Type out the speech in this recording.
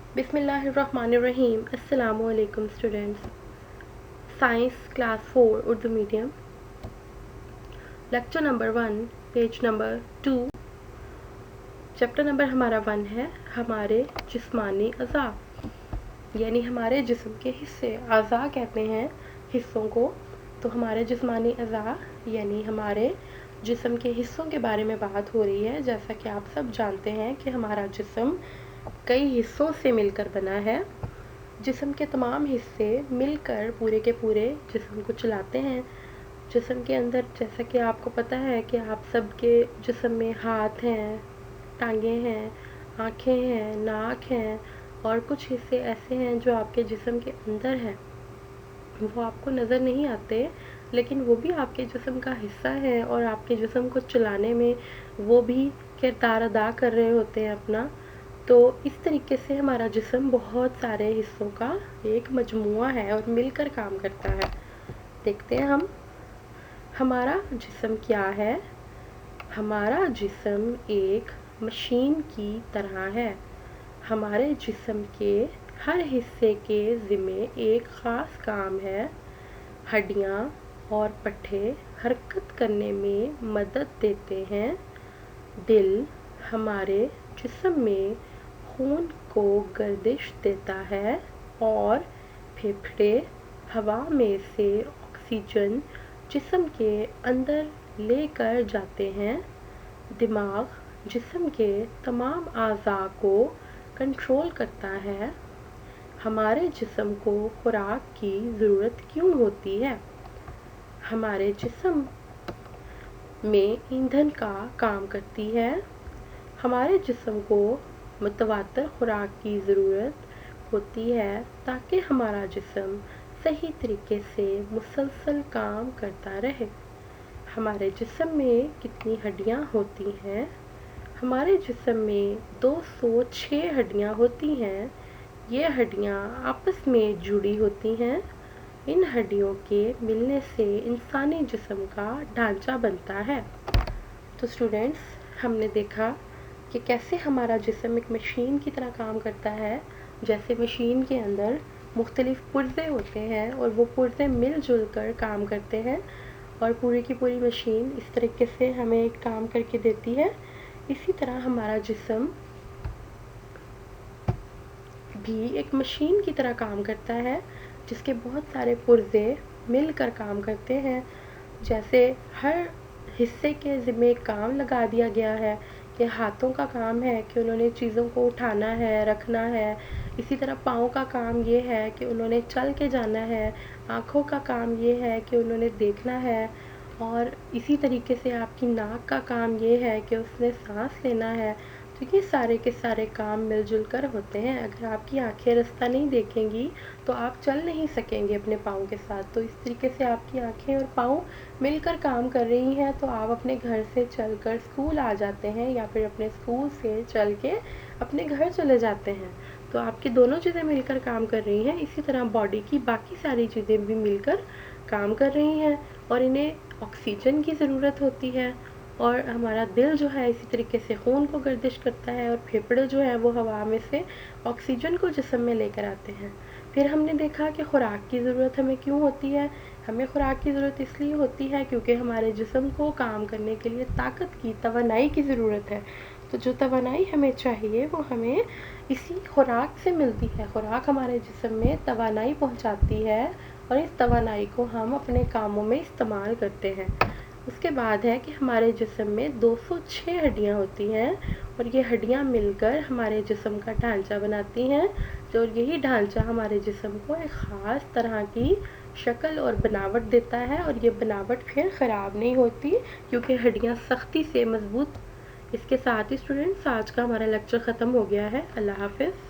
बिस्मिल्लाहिर्रहमानिर्रहीम। अस्सलामु अलैकुम students. Science class 4 Urdu medium, lecture number 1, page number 2। Chapter number हमारा 1 है हमारे जिस्मानी अज़ा, यानी हमारे जिस्म के हिस्से। अज़ा कहते हैं हिस्सों को। तो हमारे जिस्मानी अज़ा यानी हमारे जिस्म के हिस्सों के बारे में बात हो रही है। जैसा कि आप सब जानते हैं कि हमारा जिस्म कई हिस्सों से मिलकर बना है। जिस्म के तमाम हिस्से मिलकर पूरे के पूरे जिस्म को चलाते हैं। जिस्म के अंदर जैसा कि आपको पता है कि आप सब के जिस्म में हाथ हैं, टांगें हैं, आँखें हैं, नाक हैं और कुछ हिस्से ऐसे हैं जो आपके जिस्म के अंदर हैं। वो आपको नज़र नहीं आते, लेकिन वो भी आपके जिस्म का हिस्सा है और आपके जिस्म को चलाने में वो भी किरदार अदा कर रहे होते हैं अपना। तो इस तरीके से हमारा जिस्म बहुत सारे हिस्सों का एक मजमुआ है और मिलकर काम करता है। देखते हैं हम हमारा जिस्म क्या है। हमारा जिस्म एक मशीन की तरह है। हमारे जिस्म के हर हिस्से के ज़िम्मे एक ख़ास काम है। हड्डियाँ और पट्टे हरकत करने में मदद देते हैं। दिल हमारे जिस्म में खून को गर्दिश देता है और फेफड़े हवा में से ऑक्सीजन जिस्म के अंदर लेकर जाते हैं। दिमाग जिस्म के तमाम अज़ा को कंट्रोल करता है। हमारे जिस्म को खुराक की ज़रूरत क्यों होती है? हमारे जिस्म में ईंधन का काम करती है। हमारे जिस्म को मुतवातर खुराक की ज़रूरत होती है ताकि हमारा जिस्म सही तरीके से मुसलसल काम करता रहे। हमारे जिस्म में कितनी हड्डियाँ होती हैं? हमारे जिस्म में 206 हड्डियाँ होती हैं। ये हड्डियाँ आपस में जुड़ी होती हैं। इन हड्डियों के मिलने से इंसानी जिस्म का ढांचा बनता है। तो स्टूडेंट्स, हमने देखा कि कैसे हमारा जिस्म एक मशीन की तरह काम करता है। जैसे मशीन के अंदर मुख्तलिफ पुर्ज़े होते हैं और वो पुर्ज़े मिलजुल कर काम करते हैं और पूरी की पूरी मशीन इस तरीके से हमें एक काम करके देती है। इसी तरह हमारा जिस्म भी एक मशीन की तरह काम करता है जिसके बहुत सारे पुर्ज़े मिलकर काम करते हैं। जैसे हर हिस्से के ज़िम्मे काम लगा दिया गया है कि हाथों का काम है कि उन्होंने चीज़ों को उठाना है, रखना है। इसी तरह पाँव का काम ये है कि उन्होंने चल के जाना है। आँखों का काम ये है कि उन्होंने देखना है। और इसी तरीके से आपकी नाक का काम ये है कि उसने सांस लेना है। तो ये सारे के सारे काम मिलजुल कर होते हैं। अगर आपकी आंखें रास्ता नहीं देखेंगी तो आप चल नहीं सकेंगे अपने पाँव के साथ। तो इस तरीके से आपकी आंखें और पाँव मिलकर काम कर रही हैं तो आप अपने घर से चलकर स्कूल आ जाते हैं या फिर अपने स्कूल से चल के अपने घर चले जाते हैं। तो आपकी दोनों चीज़ें मिलकर काम कर रही हैं। इसी तरह बॉडी की बाकी सारी चीज़ें भी मिलकर काम कर रही हैं और इन्हें ऑक्सीजन की ज़रूरत होती है। और हमारा दिल जो है इसी तरीके से खून को गर्दिश करता है और फेफड़े जो है वो हवा में से ऑक्सीजन को जिस्म में लेकर आते हैं। फिर हमने देखा कि खुराक की ज़रूरत हमें क्यों होती है। हमें खुराक की ज़रूरत इसलिए होती है क्योंकि हमारे जिस्म को काम करने के लिए ताकत की, तवानाई की ज़रूरत है। तो जो तवानाई हमें चाहिए वो हमें इसी खुराक से मिलती है। खुराक हमारे जिस्म में तवानाई पहुंचाती है और इस तवानाई को हम अपने कामों में इस्तेमाल करते हैं। उसके बाद है कि हमारे जिस्म में 206 हड्डियाँ होती हैं और ये हड्डियाँ मिलकर हमारे जिस्म का ढांचा बनाती हैं। तो यही ढांचा हमारे जिस्म को एक ख़ास तरह की शक्ल और बनावट देता है और ये बनावट फिर ख़राब नहीं होती क्योंकि हड्डियाँ सख्ती से मजबूत। इसके साथ ही स्टूडेंट्स, आज का हमारा लेक्चर ख़त्म हो गया है। अल्लाह हाफ़िज़।